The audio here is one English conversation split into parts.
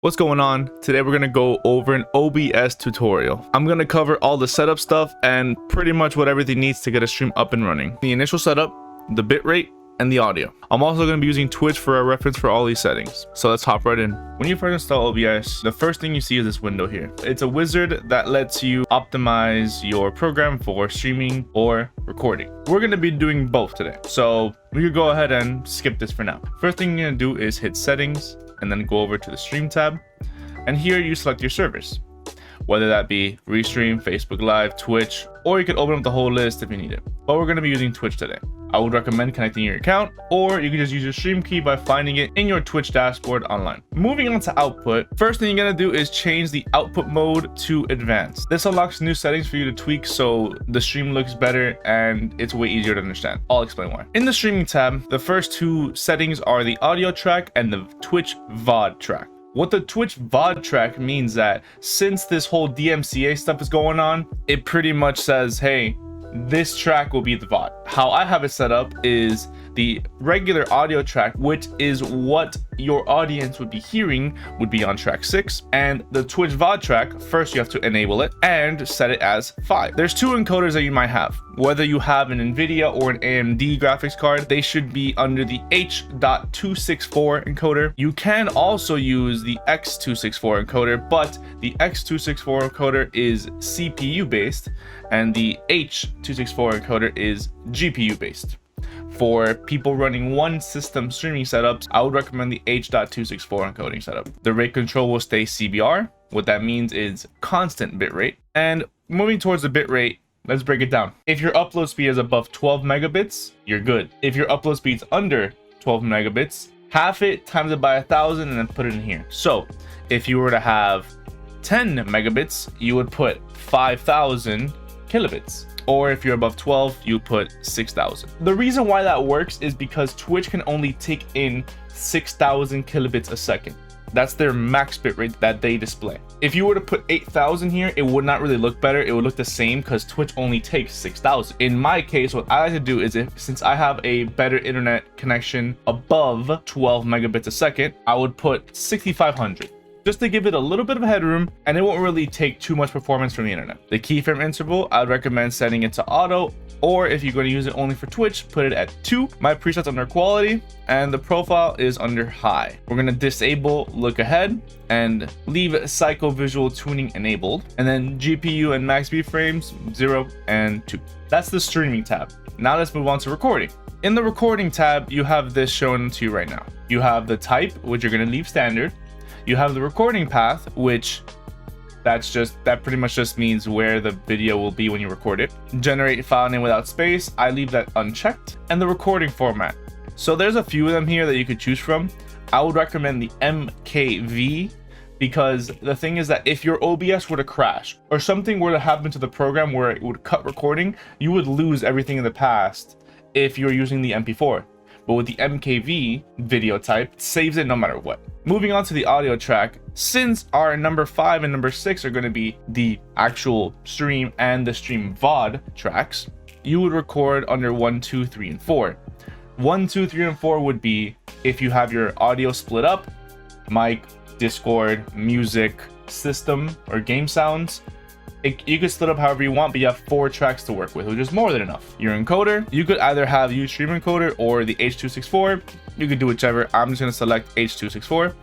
What's going on? Today we're gonna go over an OBS tutorial. I'm gonna cover all the setup stuff and pretty much what everything needs to get a stream up and running. The initial setup, the bitrate, and the audio. I'm also gonna be using Twitch for a reference for all these settings. So let's hop right in. When you first install OBS, the first thing you see is this window here. It's a wizard that lets you optimize your program for streaming or recording. We're gonna be doing both today. So we could go ahead and skip this for now. First thing you're gonna do is hit settings and then go over to the stream tab. And here you select your servers, whether that be Restream, Facebook Live, Twitch, or you can open up the whole list if you need it. But we're going to be using Twitch today. I would recommend connecting your account, or you can just use your stream key by finding it in your Twitch dashboard online. Moving on to output, first thing you're going to do is change the output mode to advanced. This unlocks new settings for you to tweak so the stream looks better and it's way easier to understand. I'll explain why. In the streaming tab, the first two settings are the audio track and the Twitch VOD track. What the Twitch VOD track means that since this whole DMCA stuff is going on, it pretty much says, hey, this track will be the VOD. How I have it set up is the regular audio track, which is what your audience would be hearing, would be on track 6. And the Twitch VOD track, first you have to enable it and set it as 5. There's two encoders that you might have. Whether you have an NVIDIA or an AMD graphics card, they should be under the H.264 encoder. You can also use the X264 encoder, but the X264 encoder is CPU based and the H.264 encoder is GPU based. For people running one system streaming setups, I would recommend the H.264 encoding setup. The rate control will stay CBR. What that means is constant bitrate. And moving towards the bitrate, let's break it down. If your upload speed is above 12 megabits, you're good. If your upload speed's under 12 megabits, half it, times it by 1,000, and then put it in here. So if you were to have 10 megabits, you would put 5,000 kilobits. Or if you're above 12, you put 6,000. The reason why that works is because Twitch can only take in 6,000 kilobits a second. That's their max bit rate that they display. If you were to put 8,000 here, it would not really look better. It would look the same because Twitch only takes 6,000. In my case, what I like to do is since I have a better internet connection above 12 megabits a second, I would put 6,500. Just to give it a little bit of headroom, and it won't really take too much performance from the internet. The keyframe interval, I'd recommend setting it to auto, or if you're going to use it only for Twitch, put it at 2. My preset's under quality, and the profile is under high. We're going to disable look ahead and leave psycho visual tuning enabled, and then GPU and max B frames 0 and 2. That's the streaming tab. Now let's move on to recording. In the recording tab, you have this shown to you right now. You have the type, which you're going to leave standard. You have the recording path, which that pretty much just means where the video will be when you record it. Generate file name without space, I leave that unchecked. And the recording format. So there's a few of them here that you could choose from. I would recommend the MKV because the thing is that if your OBS were to crash or something were to happen to the program where it would cut recording, you would lose everything in the past if you're using the MP4. But with the MKV video type, it saves it no matter what. Moving on to the audio track, since our number 5 and number 6 are going to be the actual stream and the stream VOD tracks, you would record under 1, 2, 3, and 4. 1, 2, 3, and 4 would be if you have your audio split up, mic, Discord, music, system, or game sounds. You could split up however you want, but you have 4 tracks to work with, which is more than enough. Your encoder, you could either have Ustream encoder or the H.264. You could do whichever. I'm just going to select H.264.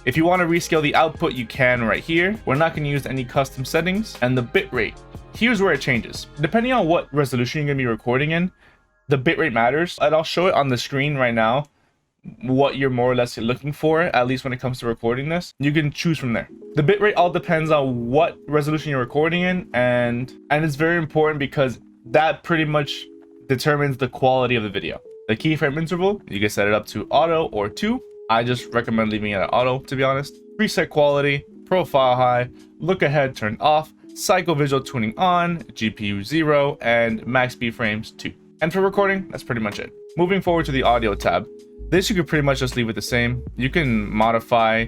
If you want to rescale the output, you can right here. We're not going to use any custom settings. And the bitrate, here's where it changes. Depending on what resolution you're going to be recording in, the bitrate matters. And I'll show it on the screen right now what you're more or less looking for, at least when it comes to recording this. You can choose from there. The bitrate all depends on what resolution you're recording in, and it's very important because that pretty much determines the quality of the video. The keyframe interval, you can set it up to auto or 2. I just recommend leaving it at auto, to be honest. Preset quality, profile high, look ahead turned off, psycho visual tuning on, GPU 0, and max B frames 2. And for recording, that's pretty much it. Moving forward to the audio tab, this you could pretty much just leave it the same. You can modify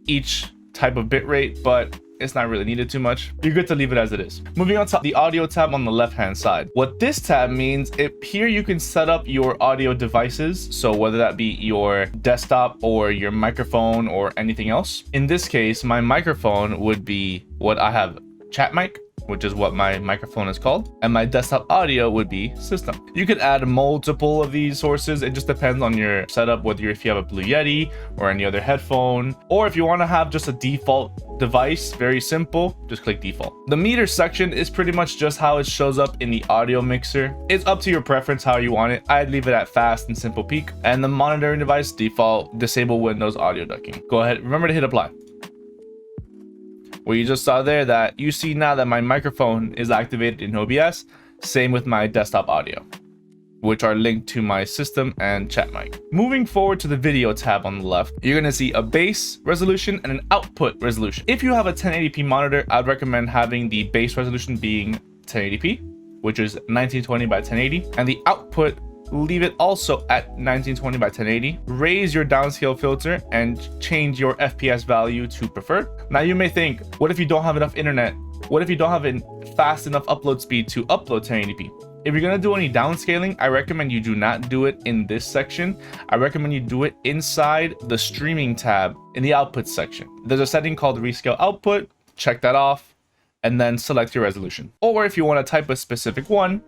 each type of bitrate, but It's not really needed too much. You're good to leave it as it is. Moving on to the audio tab on the left hand side. What this tab means, here you can set up your audio devices. So whether that be your desktop or your microphone or anything else. In this case, my microphone would be what I have, chat mic, which is what my microphone is called, and my desktop audio would be system. You could add multiple of these sources. It just depends on your setup, whether if you have a Blue Yeti or any other headphone, or if you want to have just a default device, very simple, just click default. The meter section is pretty much just how it shows up in the audio mixer. It's up to your preference how you want it. I'd leave it at fast and simple peak. And the monitoring device, default, disable Windows audio ducking. Go ahead, remember to hit apply. Well, you just saw there that you see now that my microphone is activated in OBS. Same with my desktop audio, which are linked to my system and chat mic. Moving forward to the video tab on the left, you're gonna see a base resolution and an output resolution. If you have a 1080p monitor, I'd recommend having the base resolution being 1080p, which is 1920 by 1080, and the output, leave it also at 1920 by 1080. Raise your downscale filter and change your FPS value to preferred. Now you may think, what if you don't have enough internet? What if you don't have a fast enough upload speed to upload 1080p? If you're gonna do any downscaling, I recommend you do not do it in this section. I recommend you do it inside the streaming tab in the output section. There's a setting called rescale output. Check that off and then select your resolution. Or if you want to type a specific one,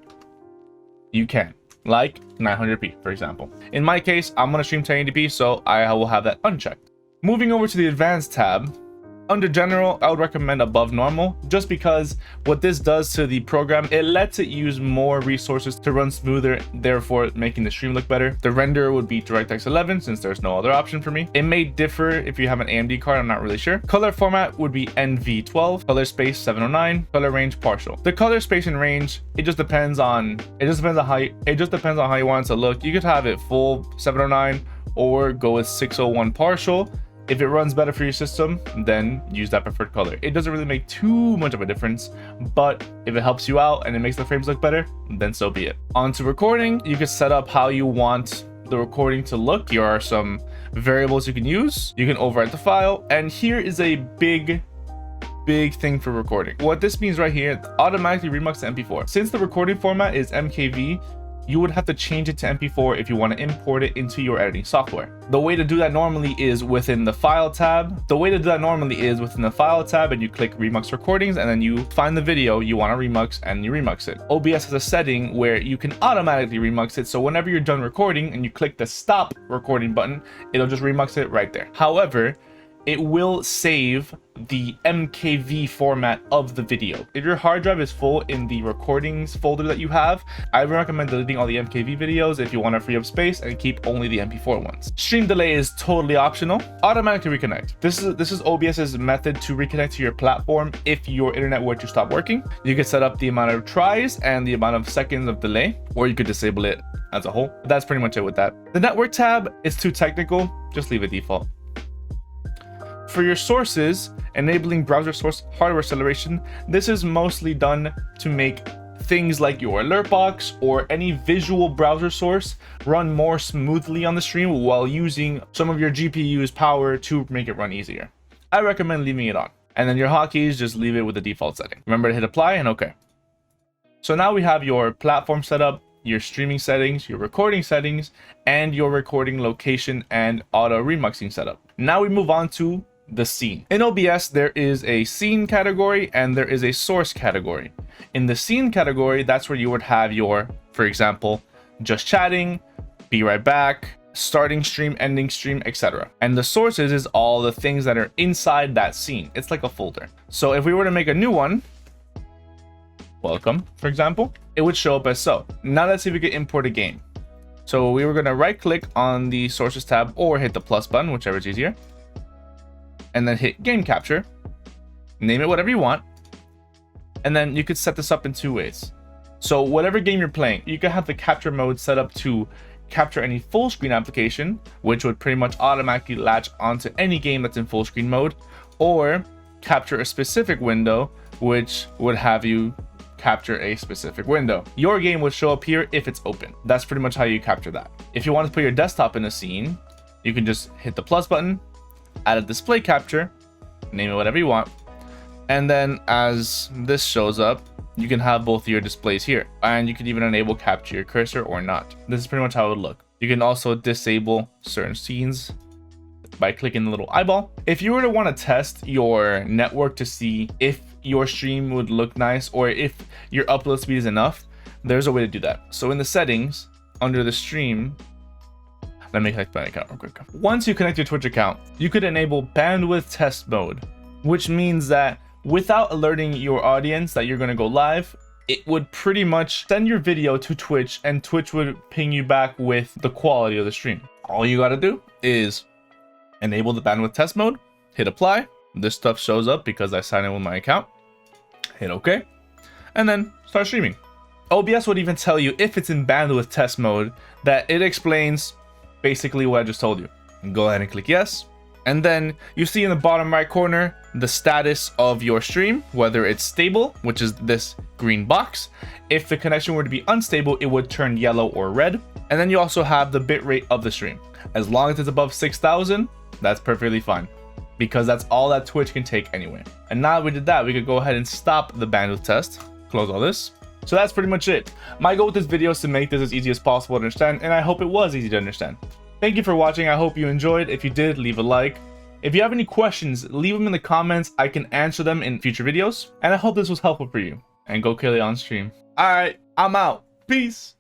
you can. Like 900p, for example. In my case, I'm going to stream 1080p, so I will have that unchecked. Moving over to the advanced tab, under general, I would recommend above normal, just because what this does to the program, it lets it use more resources to run smoother, therefore making the stream look better. The render would be DirectX 11 since there's no other option for me. It may differ if you have an AMD card, I'm not really sure. Color format would be NV12, color space 709, color range partial. The color space and range, it just depends on how you want it to look. You could have it full 709 or go with 601 partial. If it runs better for your system, then use that preferred color. It doesn't really make too much of a difference, but if it helps you out and it makes the frames look better, then so be it. On to recording, you can set up how you want the recording to look. Here are some variables you can use. You can overwrite the file, and here is a big thing for recording. What this means right here, automatically remux to MP4. Since the recording format is MKV, you would have to change it to MP4 if you want to import it into your editing software. The way to do that normally is within the file tab. And you click remux recordings, and then you find the video you want to remux and you remux it. OBS has a setting where you can automatically remux it. So whenever you're done recording and you click the stop recording button, it'll just remux it right there. However, it will save the MKV format of the video. If your hard drive is full in the recordings folder that you have, I recommend deleting all the MKV videos if you want to free up space and keep only the MP4 ones. Stream delay is totally optional. Automatically reconnect. This is OBS's method to reconnect to your platform if your internet were to stop working. You can set up the amount of tries and the amount of seconds of delay, or you could disable it as a whole. But that's pretty much it with that. The network tab is too technical. Just leave it default. For your sources, enabling browser source hardware acceleration, this is mostly done to make things like your alert box or any visual browser source run more smoothly on the stream while using some of your GPU's power to make it run easier. I recommend leaving it on. And then your hotkeys, just leave it with the default setting. Remember to hit apply and OK. So now we have your platform setup, your streaming settings, your recording settings, and your recording location and auto remuxing setup. Now we move on to the scene. In OBS, there is a scene category and there is a source category. In the scene category, that's where you would have your, for example, just chatting, be right back, starting stream, ending stream, etc. And the sources is all the things that are inside that scene. It's like a folder. So if we were to make a new one, welcome, for example, it would show up as so. Now let's see if we can import a game. So we were going to right click on the sources tab or hit the plus button, whichever is easier. And then hit game capture, name it whatever you want. And then you could set this up in two ways. So whatever game you're playing, you can have the capture mode set up to capture any full screen application, which would pretty much automatically latch onto any game that's in full screen mode, or capture a specific window, which would have you capture a specific window. Your game would show up here if it's open. That's pretty much how you capture that. If you want to put your desktop in a scene, you can just hit the plus button, add a display capture, name it whatever you want, And then as this shows up, you can have both of your displays here, and you can even enable capture your cursor or not. This is pretty much how it would look. You can also disable certain scenes by clicking the little eyeball. If you were to want to test your network to see if your stream would look nice or if your upload speed is enough, there's a way to do that. So in the settings, under the stream, let me connect my account real quick. Once you connect your Twitch account, you could enable bandwidth test mode, which means that without alerting your audience that you're going to go live, it would pretty much send your video to Twitch and Twitch would ping you back with the quality of the stream. All you got to do is enable the bandwidth test mode, hit apply. This stuff shows up because I signed in with my account. Hit OK, and then start streaming. OBS would even tell you if it's in bandwidth test mode that it explains basically what I just told you. Go ahead and click yes. And then you see in the bottom right corner the status of your stream, whether it's stable, which is this green box. If the connection were to be unstable, it would turn yellow or red. And then you also have the bitrate of the stream. As long as it's above 6,000, that's perfectly fine, because that's all that Twitch can take anyway. And now that we did that, we could go ahead and stop the bandwidth test, close all this. So that's pretty much it. My goal with this video is to make this as easy as possible to understand, and I hope it was easy to understand. Thank you for watching. I hope you enjoyed. If you did, leave a like. If you have any questions, leave them in the comments. I can answer them in future videos. And I hope this was helpful for you. And go kill it on stream. Alright, I'm out. Peace.